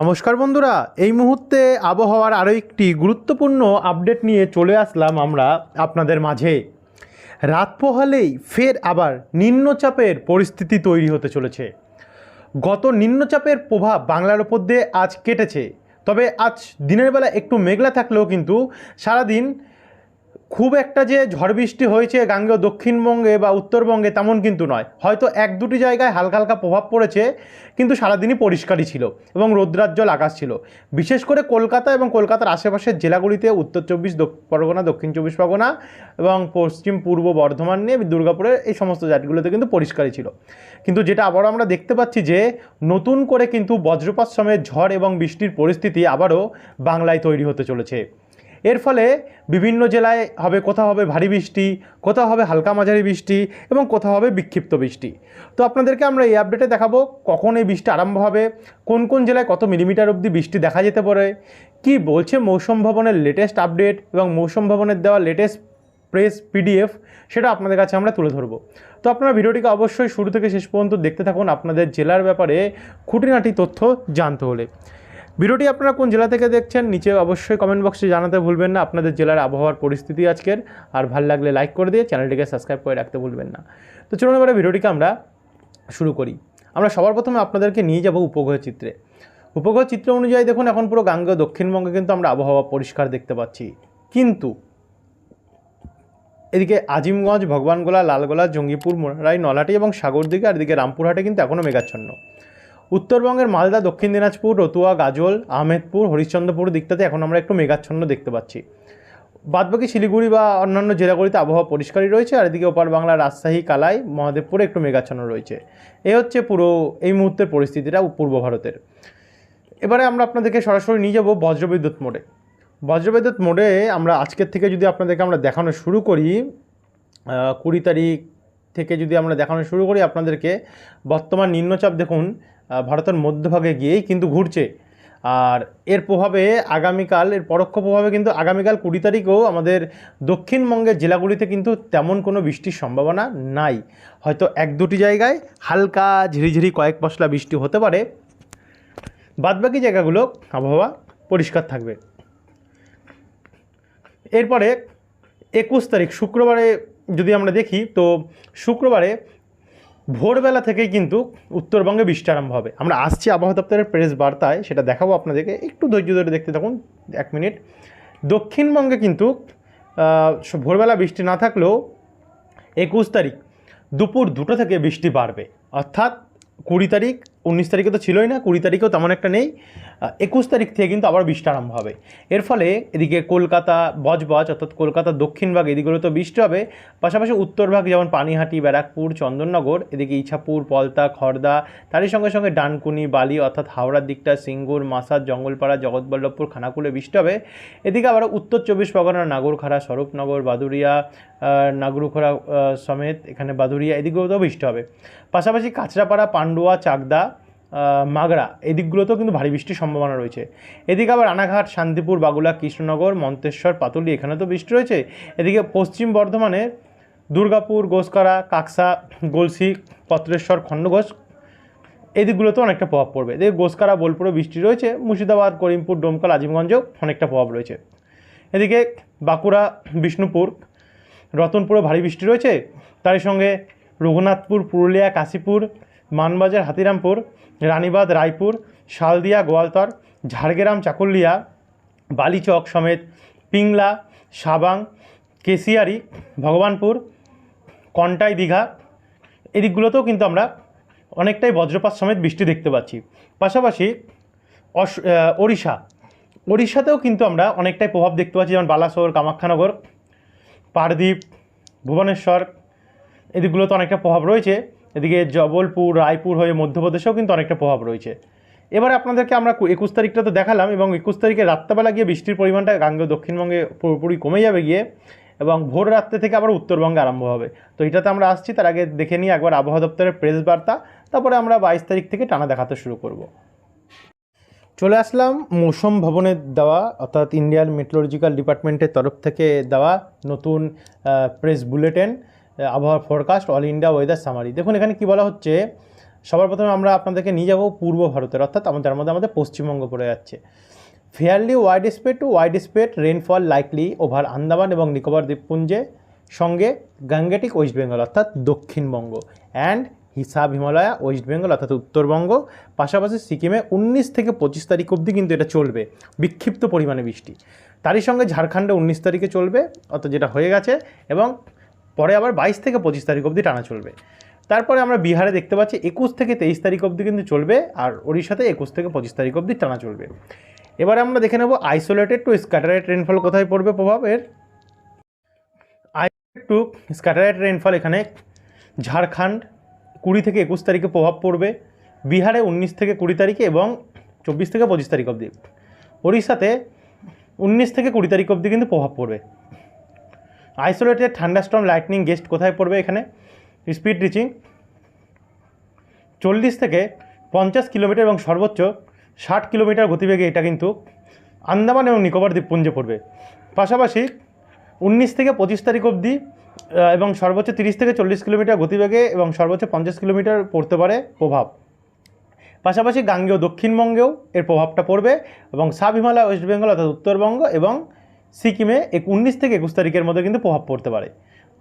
নমস্কার বন্ধুরা, এই মুহূর্তে আবহাওয়ার আরও একটি গুরুত্বপূর্ণ আপডেট নিয়ে চলে আসলাম আমরা আপনাদের মাঝে। রাত পোহালেই ফের আবার নিম্নচাপের পরিস্থিতি তৈরি হতে চলেছে। গত নিম্নচাপের প্রভাব বাংলার ওপর দিয়ে আজ কেটেছে, তবে আজ দিনের বেলা একটু মেঘলা থাকলেও কিন্তু সারাদিন খুব একটা যে ঝড় বৃষ্টি হয়েছে গাঙ্গেয় দক্ষিণবঙ্গে বা উত্তরবঙ্গে তেমন কিন্তু নয়। হয়তো এক দুটি জায়গায় হালকা হালকা প্রভাব পড়েছে, কিন্তু সারাদিনই পরিষ্কারই ছিল এবং রৌদ্রাজ্জ্বল আকাশ ছিল। বিশেষ করে কলকাতা এবং কলকাতার আশেপাশের জেলাগুলিতে উত্তর চব্বিশ পরগনা, দক্ষিণ চব্বিশ পরগনা এবং পশ্চিম পূর্ব বর্ধমান নিয়ে দুর্গাপুরের এই সমস্ত জায়গাগুলোতে কিন্তু পরিষ্কারই ছিল। কিন্তু যেটা আবারও আমরা দেখতে পাচ্ছি যে নতুন করে কিন্তু বজ্রপাত সমেত ঝড় এবং বৃষ্টির পরিস্থিতি আবারও বাংলায় তৈরি হতে চলেছে। এর ফলে বিভিন্ন জেলায় হবে, কোথাও হবে ভারী বৃষ্টি, কোথাও হবে হালকা মাঝারি বৃষ্টি এবং কোথাও হবে বিক্ষিপ্ত বৃষ্টি। তো আপনাদেরকে আমরা এই আপডেটে দেখাবো কখন এই বৃষ্টি আরম্ভ হবে, কোন কোন জেলায় কত মিলিমিটার অবধি বৃষ্টি দেখা যেতে পারে, কি বলছে মৌসুম ভবনের লেটেস্ট আপডেট এবং মৌসুম ভবনের দেওয়া লেটেস্ট প্রেস পিডিএফ, সেটা আপনাদের কাছে আমরা তুলে ধরবো। তো আপনারা ভিডিওটিকে অবশ্যই শুরু থেকে শেষ পর্যন্ত দেখতে থাকুন আপনাদের জেলার ব্যাপারে খুঁটিনাটি তথ্য জানতে হলে। ভিডিওটি আপনারা কোন জেলা থেকে দেখছেন নিচে অবশ্যই কমেন্ট বক্সে জানাতে ভুলবেন না আপনাদের জেলার আবহাওয়ার পরিস্থিতি আজকের। আর ভালো লাগলে লাইক করে দিয়ে চ্যানেলটিকে সাবস্ক্রাইব করে রাখতে ভুলবেন না। তো চলুন এবারে ভিডিওটিকে আমরা শুরু করি। আমরা সবার প্রথমে আপনাদেরকে নিয়ে যাব উপগ্রহ চিত্রে। উপগ্রহ চিত্র অনুযায়ী দেখুন, এখন পুরো গাঙ্গেয় দক্ষিণবঙ্গে কিন্তু আমরা আবহাওয়া পরিষ্কার দেখতে পাচ্ছি, কিন্তু এদিকে আজিমগঞ্জ, ভগবানগোলা, লালগোলা, জঙ্গিপুর, মোরাই, নলহাটি এবং সাগরদিঘি আর এদিকে রামপুরহাটে কিন্তু এখনও মেঘাচ্ছন্ন। উত্তরবঙ্গের মালদা, দক্ষিণ দিনাজপুর, রতুয়া, গাজল, আহমেদপুর, হরিশ্চন্দ্রপুর দিকটাতে এখন আমরা একটু মেঘাচ্ছন্ন দেখতে পাচ্ছি। বাদবাকি শিলিগুড়ি বা অন্যান্য জেলাগুলিতে আবহাওয়া পরিষ্কারই রয়েছে। আর এদিকে ওপার বাংলা, রাজশাহী, কালাই, মহাদেবপুরে একটু মেঘাচ্ছন্ন রয়েছে। এই হচ্ছে পুরো এই মুহূর্তের পরিস্থিতিটা পূর্ব ভারতের। এবারে আমরা আপনাদেরকে সরাসরি নিয়ে যাব বজ্রবিদ্যুৎ মোডে। বজ্রবিদ্যুৎ মোডে আমরা আজকের থেকে যদি আপনাদেরকে আমরা দেখানো শুরু করি, 20 তারিখ থেকে যদি আমরা দেখানো শুরু করি আপনাদেরকে, বর্তমান নিম্নচাপ দেখুন ভারতের মধ্যভাগে গিয়েই কিন্তু ঘুরছে। আর এর প্রভাবে আগামীকাল, এর পরোক্ষ প্রভাবে কিন্তু আগামীকাল 20 তারিখেও আমাদের দক্ষিণবঙ্গের জেলাগুলিতে কিন্তু তেমন কোনো বৃষ্টির সম্ভাবনা নাই। হয়তো এক দুটি জায়গায় হালকা ঝিরিঝিরি কয়েক পশলা বৃষ্টি হতে পারে, বাদবাকি জায়গাগুলো আবহাওয়া পরিষ্কার থাকবে। এরপরে 21 তারিখ শুক্রবারে যদি আমরা দেখি, তো শুক্রবারে ভোরবেলা থেকেই কিন্তু উত্তরবঙ্গে বৃষ্টি আরম্ভ হবে। আমরা আসছি আবহাওয়া দপ্তরের প্রেস বার্তায়, সেটা দেখাবো আপনাদেরকে, একটু ধৈর্য ধরে দেখতে থাকুন 1 মিনিট। দক্ষিণবঙ্গে কিন্তু ভোরবেলা বৃষ্টি না থাকলেও 21 তারিখ দুপুর 2টো থেকে বৃষ্টি বাড়বে। অর্থাৎ 20 তারিখ, 19 তারিখে তো ছিলই না, 20 তারিখেও তেমন একটা নেই, 21 তারিখ থেকে কিন্তু আবার বৃষ্টি আরম্ভ হবে। এর ফলে এদিকে কলকাতা, বজবজ অর্থাৎ কলকাতার দক্ষিণভাগ এদিকেও তো বৃষ্টি হবে, পাশাপাশি উত্তরভাগ যেমন পানিহাটি, ব্যারাকপুর, চন্দননগর, এদিকে ইছাপুর, পলতা, খড়দা, তারই সঙ্গে সঙ্গে ডানকুনি, বালি অর্থাৎ হাওড়ার দিকটা, সিঙ্গুর, মাসাদ, জঙ্গলপাড়া, জগৎবল্লভপুর, খানাকুলে বৃষ্টি হবে। এদিকে আবার উত্তর 24 পরগনা, নাগরখাড়া, স্বরূপনগর, বাদুরিয়া, নাগরুখোড়া সমেত এখানে বাদুরিয়া এদিকেও তো বৃষ্টি হবে। পাশাপাশি কাঁচরাপাড়া, পান্ডুয়া, চাকদা, মাগড়া এই দিকগুলোতেও কিন্তু ভারী বৃষ্টির সম্ভাবনা রয়েছে। এদিকে আবার রানাঘাট, শান্তিপুর, বাগুলা, কৃষ্ণনগর, মন্তেশ্বর, পাতুলি এখানে তো বৃষ্টি রয়েছে। এদিকে পশ্চিম বর্ধমানে দুর্গাপুর, গোসকারা, কাকসা, গলসি, পত্রেশ্বর, খণ্ডঘোষ এই দিকগুলোতেও অনেকটা প্রভাব পড়বে। এদিকে গোসকারা, বোলপুরে বৃষ্টি রয়েছে। মুর্শিদাবাদ, করিমপুর, ডোমকল, আজিমগঞ্জেও অনেকটা প্রভাব রয়েছে। এদিকে বাঁকুড়া, বিষ্ণুপুর, রতনপুরে ভারী বৃষ্টি রয়েছে। তারই সঙ্গে রঘুনাথপুর, পুরুলিয়া, কাশীপুর, মানবাজার, হাতিরামপুর, রানীবাঁধ, রায়পুর, শালদিয়া, গোয়ালতর, ঝাড়গ্রাম, চাকুলিয়া, বালিচক সমেত পিংলা, সাবাং, কেশিয়ারি, ভগবানপুর, কন্টাই, দীঘা এদিকগুলোতেও কিন্তু আমরা অনেকটাই বজ্রপাত সমেত বৃষ্টি দেখতে পাচ্ছি। পাশাপাশি ওড়িশাতেও কিন্তু আমরা অনেকটাই প্রভাব দেখতে পাচ্ছি, যেমন বালাসোর, কামাখ্যানগর, পারদ্বীপ, ভুবনেশ্বর এদিকগুলোতে অনেকটা প্রভাব রয়েছে। এদিকে জবলপুর, রায়পুর হয়ে মধ্যপ্রদেশেও কিন্তু অনেকটা প্রভাব রয়েছে। এবারে আপনাদেরকে আমরা 21 তারিখটা তো দেখালাম, এবং 21 তারিখে রাত্রেবেলা গিয়ে বৃষ্টির পরিমাণটা গাঙ্গেয় দক্ষিণবঙ্গে পুরোপুরি কমে যাবে গিয়ে, এবং ভোর রাত্রে থেকে আবার উত্তরবঙ্গে আরম্ভ হবে। তো এটাতে আমরা আসছি, তার আগে দেখে নিই একবার আবহাওয়া দপ্তরের প্রেস বার্তা, তারপরে আমরা 22 তারিখ থেকে টানা দেখাতে শুরু করব। চলে আসলাম মৌসুম ভবনের দেওয়া অর্থাৎ ইন্ডিয়ান মেট্রোলজিক্যাল ডিপার্টমেন্টের তরফ থেকে দেওয়া নতুন প্রেস বুলেটিন, আবহাওয়ার forecast, all India weather summary. দেখুন এখানে কি বলা হচ্ছে, সবার প্রথমে আমরা আপনাদেরকে নিয়ে যাব পূর্ব ভারতের, অর্থাৎ যার মধ্যে আমাদের পশ্চিমবঙ্গ পড়ে যাচ্ছে। Fairly wide spread to wide spread rainfall likely over Andaman এবং নিকোবর দ্বীপপুঞ্জে, সঙ্গে গ্যাঙ্গেটিক ওয়েস্ট বেঙ্গল অর্থাৎ দক্ষিণবঙ্গ, অ্যান্ড হিসাব হিমালয়া ওয়েস্ট বেঙ্গল অর্থাৎ উত্তরবঙ্গ, পাশাপাশি সিকিমে 19 থেকে 25 তারিখ অবধি কিন্তু এটা চলবে বিক্ষিপ্ত পরিমাণে বৃষ্টি। তারই সঙ্গে ঝাড়খণ্ডে 19 তারিখে চলবে, অর্থাৎ যেটা হয়ে গেছে, এবং পরে আবার 22 থেকে 25 তারিখ অবধি টানা চলবে। তারপরে আমরা বিহারে দেখতে পাচ্ছি 21 থেকে 23 তারিখ অবধি কিন্তু চলবে, আর ওড়িশাতে 21 থেকে 25 তারিখ অবধি টানা চলবে। এবারে আমরা দেখে নেব আইসোলেটেড টু স্ক্যাটারেড রেনফল কোথায় পড়বে প্রভাবের। আইসোলেটেড টু স্ক্যাটারেড রেনফল এখানে ঝাড়খণ্ড 20 থেকে 21 তারিখে প্রভাব পড়বে, বিহারে 19 থেকে 20 তারিখে এবং 24 থেকে 25 তারিখ অবধি, ওড়িশাতে 19 থেকে 20 তারিখ অবধি কিন্তু প্রভাব পড়বে। আইসোলেটেড থান্ডারস্টর্ম লাইটনিং গেস্ট কোথায় পড়বে, এখানে স্পিড রিচিং 40 থেকে 50 কিলোমিটার এবং সর্বোচ্চ 60 কিলোমিটার গতিবেগে এটা কিন্তু আন্দামান এবং নিকোবর দ্বীপপুঞ্জে পড়বে। পাশাপাশি 19 থেকে 25 তারিখ অবধি এবং সর্বোচ্চ 30 থেকে 40 কিলোমিটার গতিবেগে এবং সর্বোচ্চ 50 কিলোমিটার পড়তে পারে প্রভাব। পাশাপাশি গাঙ্গেয় দক্ষিণবঙ্গেও এর প্রভাবটা পড়বে, এবং সাব হিমালয় ওয়েস্ট বেঙ্গল অর্থাৎ উত্তরবঙ্গ এবং সিকিমে 19 থেকে 21 তারিখের মধ্যে কিন্তু প্রভাব পড়তে পারে,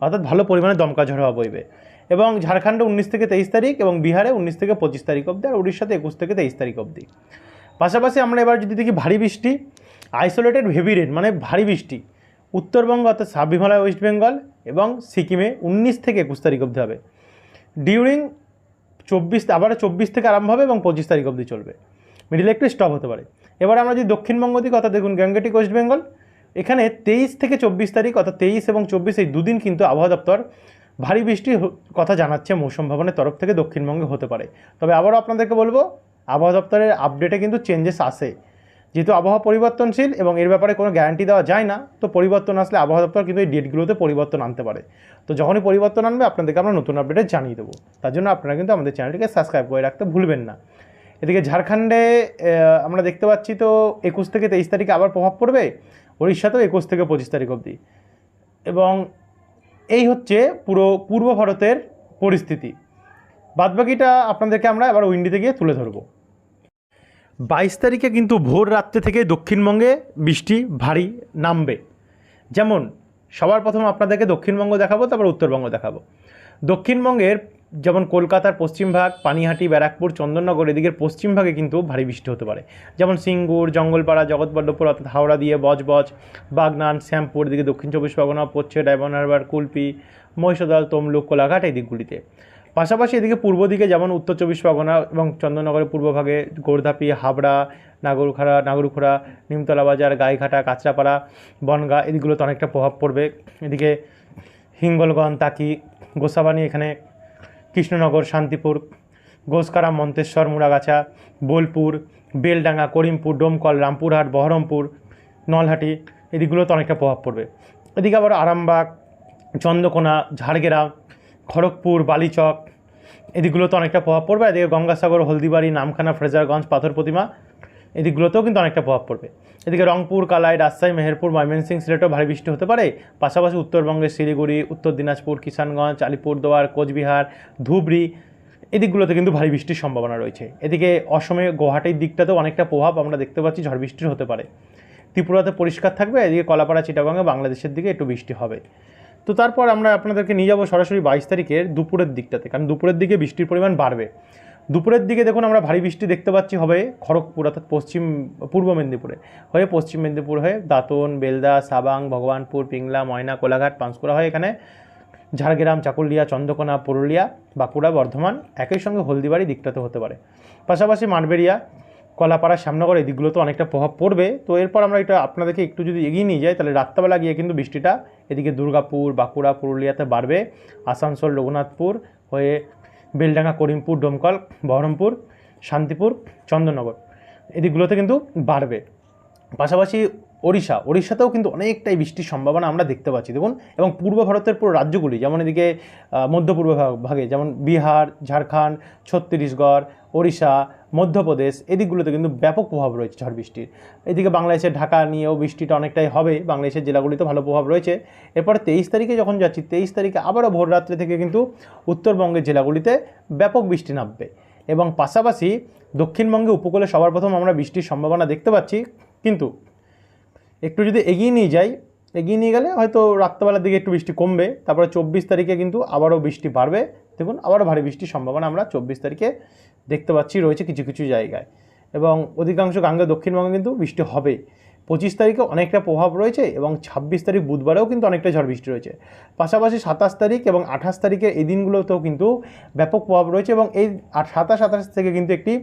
অর্থাৎ ভালো পরিমাণে দমকা ঝড় হওয়া বইবে। এবং ঝাড়খণ্ডে 19 থেকে 23 তারিখ এবং বিহারে 19 থেকে 25 তারিখ অবধি, আর উড়িষ্যাতে 21 থেকে 23 তারিখ অবধি। পাশাপাশি আমরা এবার যদি দেখি ভারী বৃষ্টি, আইসোলেটেড হেভি রেন মানে ভারী বৃষ্টি উত্তরবঙ্গ অর্থাৎ সাব হিমালয় ওয়েস্ট বেঙ্গল এবং সিকিমে 19 থেকে 21 তারিখ অবধি হবে। ডিউরিং 24 থেকে আরম্ভ হবে এবং 25 তারিখ অবধি চলবে, মিডিলে একটু স্টপ হতে পারে। এবার আমরা যদি দক্ষিণবঙ্গ দিকে অর্থাৎ দেখুন গ্যাঙ্গেটিক ওয়েস্ট বেঙ্গল, এখানে 23 থেকে 24 তারিখ অর্থাৎ 23 এবং 24 এই দুদিন কিন্তু আবহাওয়া দপ্তর ভারী বৃষ্টির কথা জানাচ্ছে মৌসুম ভবনের তরফ থেকে দক্ষিণবঙ্গে হতে পারে। তবে আবারও আপনাদেরকে বলবো আবহাওয়া দপ্তরের আপডেটে কিন্তু চেঞ্জেস আসে, যেহেতু আবহাওয়া পরিবর্তনশীল এবং এর ব্যাপারে কোনো গ্যারান্টি দেওয়া যায় না, তো পরিবর্তন আসলে আবহাওয়া দপ্তর কিন্তু এই ডেটগুলোতে পরিবর্তন আনতে পারে। তো যখনই পরিবর্তন আনবে আপনাদেরকে আমরা নতুন আপডেটে জানিয়ে দেবো, তার জন্য আপনারা কিন্তু আমাদের চ্যানেলটিকে সাবস্ক্রাইব করে রাখতে ভুলবেন না। এদিকে ঝাড়খণ্ডে আমরা দেখতে পাচ্ছি তো 21 থেকে 23 তারিখে আবার প্রভাব পড়বে, উড়িষ্যাতেও 21 থেকে 25 তারিখ অবধি, এবং এই হচ্ছে পুরো পূর্ব ভারতের পরিস্থিতি। বাদবাকিটা আপনাদেরকে আমরা এবার উইন্ডিতে গিয়ে তুলে ধরবো। 22 তারিখে কিন্তু ভোর রাত্রে থেকে দক্ষিণবঙ্গে বৃষ্টি ভারী নামবে। যেমন সবার প্রথম আপনাদেরকে দক্ষিণবঙ্গ দেখাবো, তারপর উত্তরবঙ্গ দেখাবো। দক্ষিণবঙ্গের যেমন কলকাতার পশ্চিমভাগ, পানিহাটি, ব্যারাকপুর, চন্দননগর এদিকের পশ্চিমভাগে কিন্তু ভারী বৃষ্টি হতে পারে, যেমন সিঙ্গুর, জঙ্গলপাড়া, জগৎবল্লভপুর অর্থাৎ হাওড়া দিয়ে বজবজ, বাগনান, শ্যামপুর, এদিকে দক্ষিণ 24 পরগনা পড়ছে, ডায়মন্ড হারবার, কুলপি, মহিষাদল, তমলুক, কোলাঘাট এই দিকগুলিতে। পাশাপাশি এদিকে পূর্ব দিকে যেমন উত্তর 24 পরগনা এবং চন্দননগরের পূর্বভাগে গোর্ধাপি, হাবড়া, নাগরুখোড়া, নিমতলা বাজার, গাইঘাটা, কাঁচরাপাড়া, বনগা এদিকগুলোতে অনেকটা প্রভাব পড়বে। এদিকে হিঙ্গলগঞ্জ, তাকি, গোসাবানি, এখানে কৃষ্ণনগর, শান্তিপুর, ঘোষকারা, মন্তেশ্বর, মুড়াগাছা, বোলপুর, বেলডাঙ্গা, করিমপুর, ডোমকল, রামপুরহাট, বহরমপুর, নলহাটি এদিকগুলোতে অনেকটা প্রভাব পড়বে। এদিকে আবার আরামবাগ, চন্দ্রকোনা, ঝাড়গ্রাম, খড়গপুর, বালিচক এদিকগুলোতে অনেকটা প্রভাব পড়বে। এদিকে গঙ্গাসাগর, হলদিবাড়ি, নামখানা, ফ্রেজারগঞ্জ, পাথর প্রতিমা এদিকগুলোতেও কিন্তু অনেকটা প্রভাব পড়বে। এদিকে রংপুর, কালাই, রাজশাহী, মেহেরপুর, ময়মনসিংহ, সিলেটেও ভারী বৃষ্টি হতে পারে। পাশাপাশি উত্তরবঙ্গের শিলিগুড়ি, উত্তর দিনাজপুর, কিষানগঞ্জ, আলিপুরদুয়ার, কোচবিহার, ধুবড়ি এদিকগুলোতে কিন্তু ভারী বৃষ্টির সম্ভাবনা রয়েছে। এদিকে অসমে গুয়াহাটির দিকটাতেও অনেকটা প্রভাব আমরা দেখতে পাচ্ছি, ঝড় বৃষ্টির হতে পারে। ত্রিপুরাতে পরিষ্কার থাকবে, এদিকে কলাপাড়া, চিটাগঙ্গে, বাংলাদেশের দিকে একটু বৃষ্টি হবে। তো তারপর আমরা আপনাদেরকে নিয়ে যাব সরাসরি 22 তারিখের দুপুরের দিকটাতে, কারণ দুপুরের দিকে বৃষ্টির পরিমাণ বাড়বে। দুপুরের দিকে দেখুন আমরা ভারী বৃষ্টি দেখতে পাচ্ছি হবে খড়গপুর অর্থাৎ পূর্ব মেদিনীপুরে হয়ে পশ্চিম মেদিনীপুর হয়ে দাঁতন, বেলদা, সাবাং, ভগবানপুর, পিংলা, ময়না, কোলাঘাট, পাঁশকুড়া হয়ে এখানে ঝাড়গ্রাম, চাকুলিয়া, চন্দ্রকোনা, পুরুলিয়া, বাঁকুড়া, বর্ধমান, একই সঙ্গে হলদিবাড়ি দিকটাতে হতে পারে। পাশাপাশি মানবেরিয়া, কলাপাড়া, শ্যামনগর এই দিকগুলোতে অনেকটা প্রভাব পড়বে। তো এরপর আমরা এটা আপনাদেরকে একটু যদি এগিয়ে নিয়ে যাই, তাহলে রাত্রেবেলা গিয়ে কিন্তু বৃষ্টিটা এদিকে দুর্গাপুর, বাঁকুড়া, পুরুলিয়াতে বাড়বে। আসানসোল, রঘুনাথপুর হয়ে বেলডাঙ্গা, করিমপুর, ডোমকল, বহরমপুর, শান্তিপুর, চন্দননগর এদিকগুলোতে কিন্তু বাড়বে। পাশাপাশি ওড়িশাতেও কিন্তু অনেকটাই বৃষ্টির সম্ভাবনা আমরা দেখতে পাচ্ছি দেখুন। এবং পূর্ব ভারতের পুরো রাজ্যগুলি যেমন এদিকে মধ্যপূর্ব ভাগে যেমন বিহার, ঝাড়খণ্ড, ছত্তিশগড়, ওড়িশা, মধ্যপ্রদেশ এদিকগুলোতে কিন্তু ব্যাপক প্রভাব রয়েছে ঝড় বৃষ্টির। এদিকে বাংলাদেশের ঢাকা নিয়েও বৃষ্টিটা অনেকটাই হবে, বাংলাদেশের জেলাগুলিতে ভালো প্রভাব রয়েছে। এরপরে 23 তারিখে যখন যাচ্ছি, 23 তারিখে আবারও ভোর রাত্রে থেকে কিন্তু উত্তরবঙ্গের জেলাগুলিতে ব্যাপক বৃষ্টি নামবে। এবং পাশাপাশি দক্ষিণবঙ্গে উপকূলে সবার প্রথম আমরা বৃষ্টির সম্ভাবনা দেখতে পাচ্ছি। কিন্তু একটু যদি এগিয়ে নিয়ে গেলে হয়তো রাত্রেবেলার দিকে একটু বৃষ্টি কমবে, তারপরে 24 তারিখে কিন্তু আবারও বৃষ্টি বাড়বে। দেখুন আবারও ভারী বৃষ্টির সম্ভাবনা আমরা 24 তারিখে দেখতে পাচ্ছি রয়েছে কিছু কিছু জায়গায়, এবং অধিকাংশ গাঙ্গে দক্ষিণবঙ্গে কিন্তু বৃষ্টি হবে। 25 তারিখে অনেকটা প্রভাব রয়েছে এবং 26 তারিখ বুধবারেও কিন্তু অনেকটা ঝড় বৃষ্টি রয়েছে। পাশাপাশি 27 তারিখ এবং 28 তারিখের এই দিনগুলোতেও কিন্তু ব্যাপক প্রভাব রয়েছে, এবং এই 27-28 থেকে কিন্তু একটি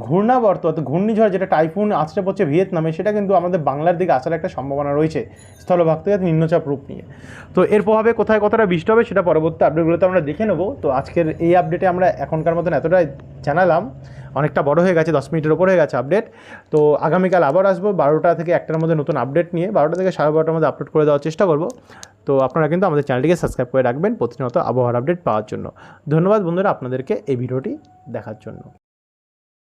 ঘূর্ণাবর্ত অর্থাৎ ঘূর্ণিঝড় যেটা টাইফুন আছড়ে পড়ছে ভিয়েতনামে, সেটা কিন্তু আমাদের বাংলার দিকে আসার একটা সম্ভাবনা রয়েছে স্থলভাগ থেকে নিম্নচাপ রূপ নিয়ে। তো এর প্রভাবে কোথায় কতটা বৃষ্টি হবে সেটা পরবর্তী আপডেটগুলোতে আমরা দেখে নেব। তো আজকের এই আপডেটে আমরা এখনকার মতন এতটাই জানালাম, অনেকটা বড় হয়ে গেছে, 10 মিনিটের ওপর হয়ে গেছে আপডেট। তো আগামীকাল আবার আসবো 12টা থেকে 1টার মধ্যে নতুন আপডেট নিয়ে, 12টা থেকে 12:30টার মধ্যে আপলোড করে দেওয়ার চেষ্টা করব। তো আপনারা কিন্তু আমাদের চ্যানেলটিকে সাবস্ক্রাইব করে রাখবেন প্রতিনিয়ত আবহাওয়ার আপডেট পাওয়ার জন্য। ধন্যবাদ বন্ধুরা আপনাদেরকে এই ভিডিওটি দেখার জন্য।